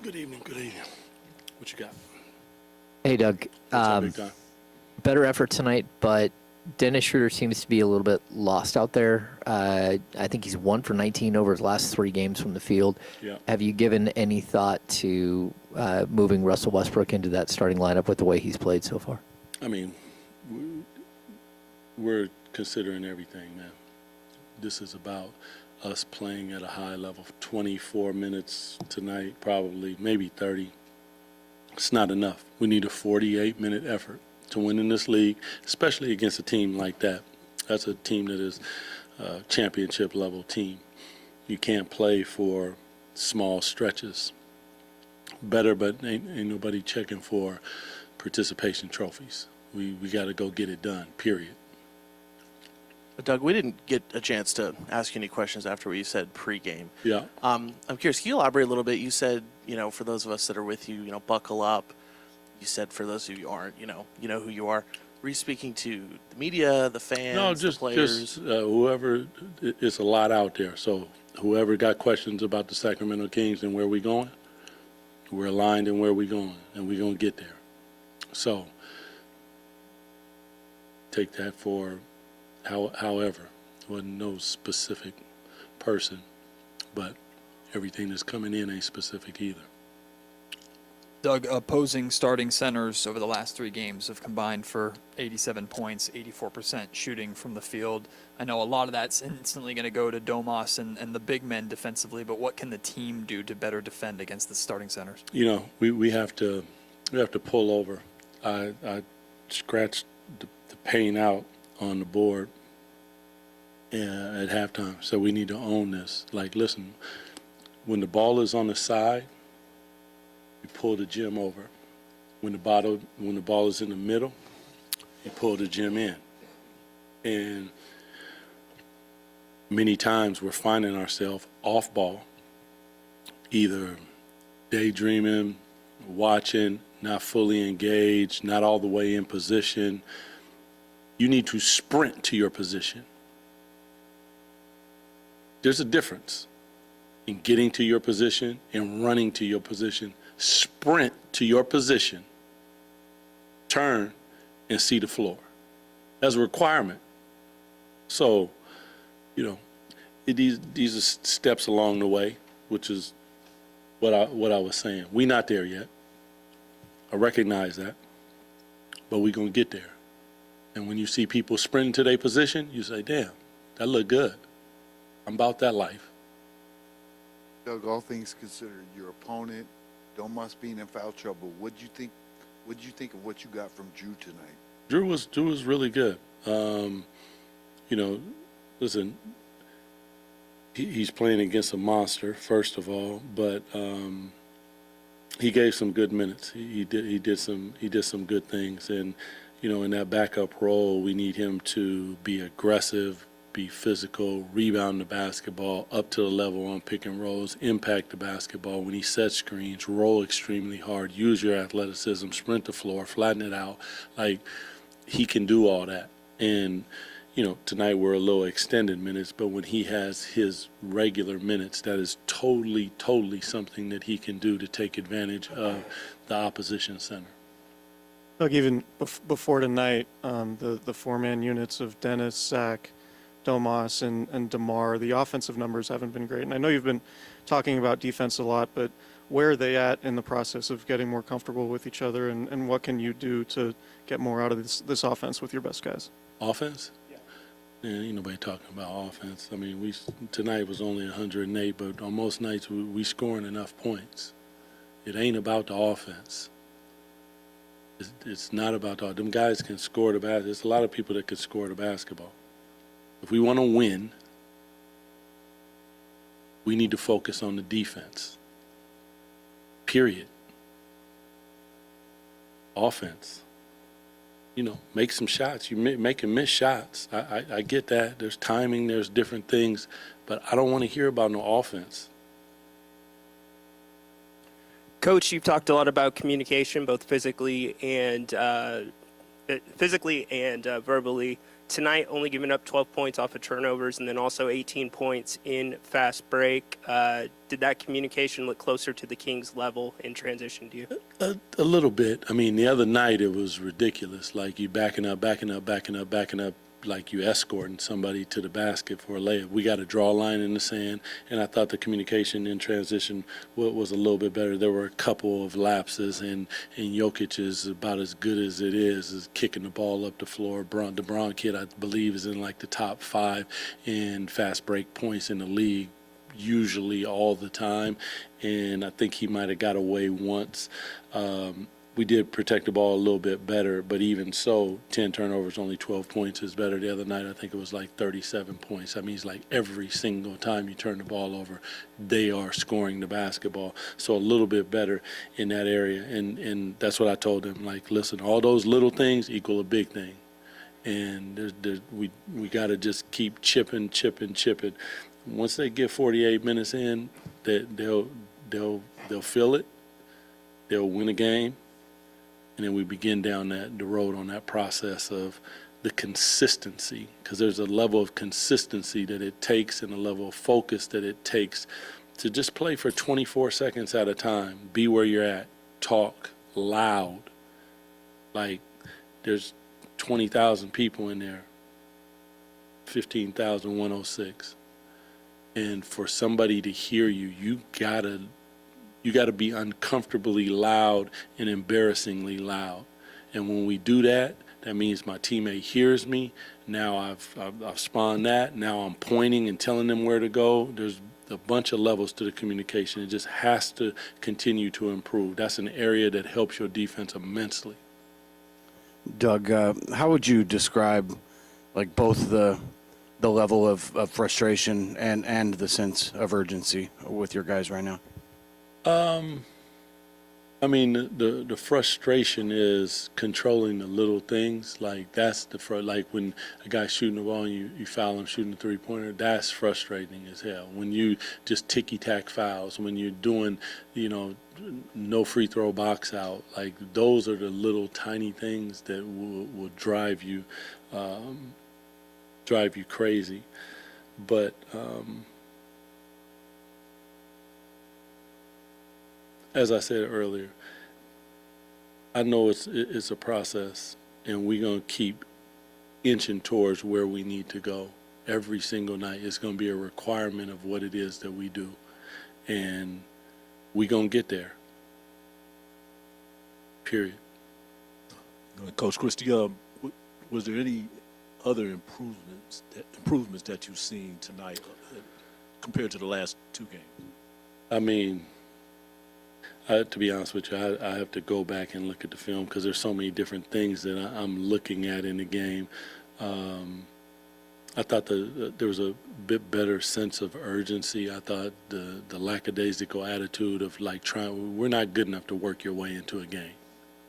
Good evening. Good evening. What you got? Hey, Doug. What's up, big time? Better effort tonight, but Dennis Schroeder seems to be a little bit lost out there. I think he's 1 for 19 over his last 3 games from the field. Yeah. Have you given any thought to moving Russell Westbrook into that starting lineup with the way he's played so far? I mean, we're considering everything, man. This is about us playing at a high level. 24 minutes tonight, probably, maybe 30. It's not enough. We need a 48-minute effort to win in this league, especially against a team like that. That's a team that is a championship-level team. You can't play for small stretches. Better, but ain't nobody checking for participation trophies. We got to go get it done, period. Doug, we didn't get a chance to ask you any questions after what you said pregame. Yeah. I'm curious, can you elaborate a little bit? You said, for those of us that are with you, buckle up. You said for those of you who aren't, you know who you are. Were you speaking to the media, the fans, No, the players? just whoever. It's a lot out there. So whoever got questions about the Sacramento Kings and where we going, we're aligned in where we going, and we're going to get there. So take that for however. Wasn't no specific person, but everything that's coming in ain't specific either. Doug, opposing starting centers over the last 3 games have combined for 87 points, 84% shooting from the field. I know a lot of that's instantly going to go to Domas and the big men defensively, but what can the team do to better defend against the starting centers? We have to pull over. I scratched the paint out on the board at halftime, so we need to own this. Like, listen, when the ball is on the side, you pull the gym over. When the ball is in the middle, you pull the gym in. And many times we're finding ourselves off ball, either daydreaming, watching, not fully engaged, not all the way in position. You need to sprint to your position. There's a difference in getting to your position and running to your position. Sprint to your position, turn, and see the floor. That's a requirement. So, these are steps along the way, which is what I was saying. We're not there yet. I recognize that, but we're going to get there. And when you see people sprinting to their position, you say, damn, that look good. I'm about that life. Doug, all things considered, your opponent, Domas being in foul trouble, what do you think of what you got from Drew tonight? Drew was really good. Listen, he's playing against a monster, first of all, but he gave some good minutes. He did some good things, and in that backup role, we need him to be aggressive, be physical, rebound the basketball up to the level on pick and rolls, impact the basketball when he sets screens, roll extremely hard, use your athleticism, sprint the floor, flatten it out. Like, he can do all that. And, tonight we're a little extended minutes, but when he has his regular minutes, that is totally, totally something that he can do to take advantage of the opposition center. Doug, even before tonight, the 4-man units of Dennis, Zach, Domas, and DeMar, the offensive numbers haven't been great. And I know you've been talking about defense a lot, but where are they at in the process of getting more comfortable with each other, and what can you do to get more out of this offense with your best guys? Offense? Yeah, ain't nobody talking about offense. I mean, tonight was only 108, but on most nights we scoring enough points. It ain't about the offense. It's not about them guys can score the basketball. There's a lot of people that can score the basketball. If we want to win, we need to focus on the defense. Period. Offense. Make some shots. You make and miss shots. I get that. There's timing. There's different things. But I don't want to hear about no offense. Coach, you've talked a lot about communication, both physically and physically and verbally. Tonight, only giving up 12 points off of turnovers, and then also 18 points in fast break. Did that communication look closer to the Kings' level in transition to you? A little bit. I mean, the other night it was ridiculous. Like you backing up, like you escorting somebody to the basket for a layup. We got to draw a line in the sand, and I thought the communication in transition was a little bit better. There were a couple of lapses, and Jokic is about as good as it is kicking the ball up the floor. The Braun kid, I believe, is in like the top 5 in fast break points in the league, usually all the time, and I think he might have got away once. We did protect the ball a little bit better, but even so, 10 turnovers, only 12 points is better. The other night, I think it was like 37 points. I mean, it's like every single time you turn the ball over, they are scoring the basketball. So a little bit better in that area. And that's what I told them. Like, listen, all those little things equal a big thing. And we got to just keep chipping. Once they get 48 minutes in, they'll feel it. They'll win a game. And then we begin down the road on that process of the consistency, because there's a level of consistency that it takes and a level of focus that it takes to just play for 24 seconds at a time, be where you're at, talk loud. Like there's 20,000 people in there, 15,106. And for somebody to hear you, you gotta be uncomfortably loud and embarrassingly loud. And when we do that, that means my teammate hears me. Now I've spawned that. Now I'm pointing and telling them where to go. There's a bunch of levels to the communication. It just has to continue to improve. That's an area that helps your defense immensely. Doug, how would you describe like both the level of frustration and the sense of urgency with your guys right now? I mean, the frustration is controlling the little things. Like that's like when a guy's shooting the ball and you foul him shooting a three-pointer, that's frustrating as hell. When you just ticky-tack fouls, when you're doing, no free throw box out, like those are the little tiny things that will drive you crazy. But as I said earlier, I know it's a process, and we're going to keep inching towards where we need to go every single night. It's going to be a requirement of what it is that we do, and we're going to get there, period. Coach Christie, was there any other improvements that you've seen tonight compared to the last 2 games? I mean, to be honest with you, I have to go back and look at the film because there's so many different things that I'm looking at in the game. I thought there was a bit better sense of urgency. I thought the lackadaisical attitude of like we're not good enough to work your way into a game.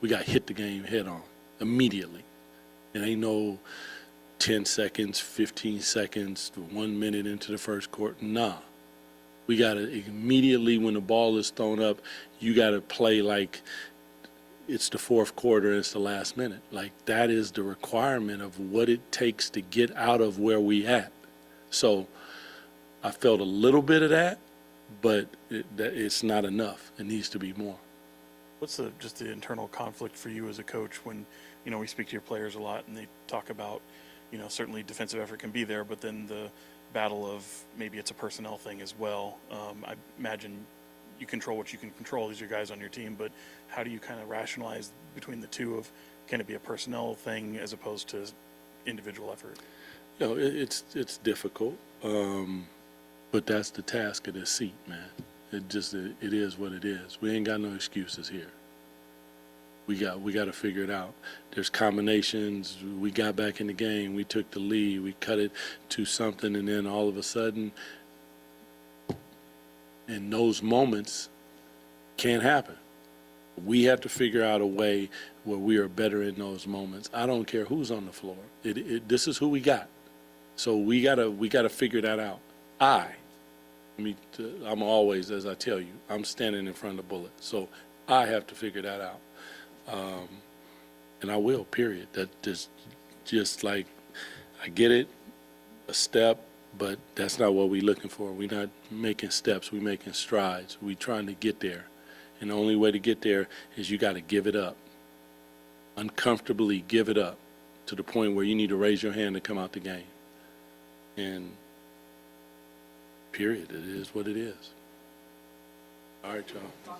We got hit the game head on immediately. It ain't no 10 seconds, 15 seconds, 1 minute into the first quarter. Nah. We got to immediately, when the ball is thrown up, you got to play like it's the fourth quarter and it's the last minute. Like that is the requirement of what it takes to get out of where we at. So I felt a little bit of that, but it's not enough. It needs to be more. What's just the internal conflict for you as a coach when, we speak to your players a lot and they talk about, certainly defensive effort can be there, but then the battle of maybe it's a personnel thing as well. I imagine you control what you can control. These are guys on your team, but how do you kind of rationalize between the two of can it be a personnel thing as opposed to individual effort? It's difficult, but that's the task of this seat, man. It is what it is. We ain't got no excuses here. We got to figure it out. There's combinations. We got back in the game. We took the lead. We cut it to something, and then all of a sudden, in those moments, can't happen. We have to figure out a way where we are better in those moments. I don't care who's on the floor. This is who we got. So we gotta figure that out. I'm always, as I tell you, I'm standing in front of the bullet. So I have to figure that out. and I will, period. That just like, I get it, a step, but that's not what we're looking for. We're not making steps, we're making strides. We're trying to get there. And the only way to get there is you got to give it up. Uncomfortably give it up to the point where you need to raise your hand to come out the game. And period, it is what it is. All right, y'all.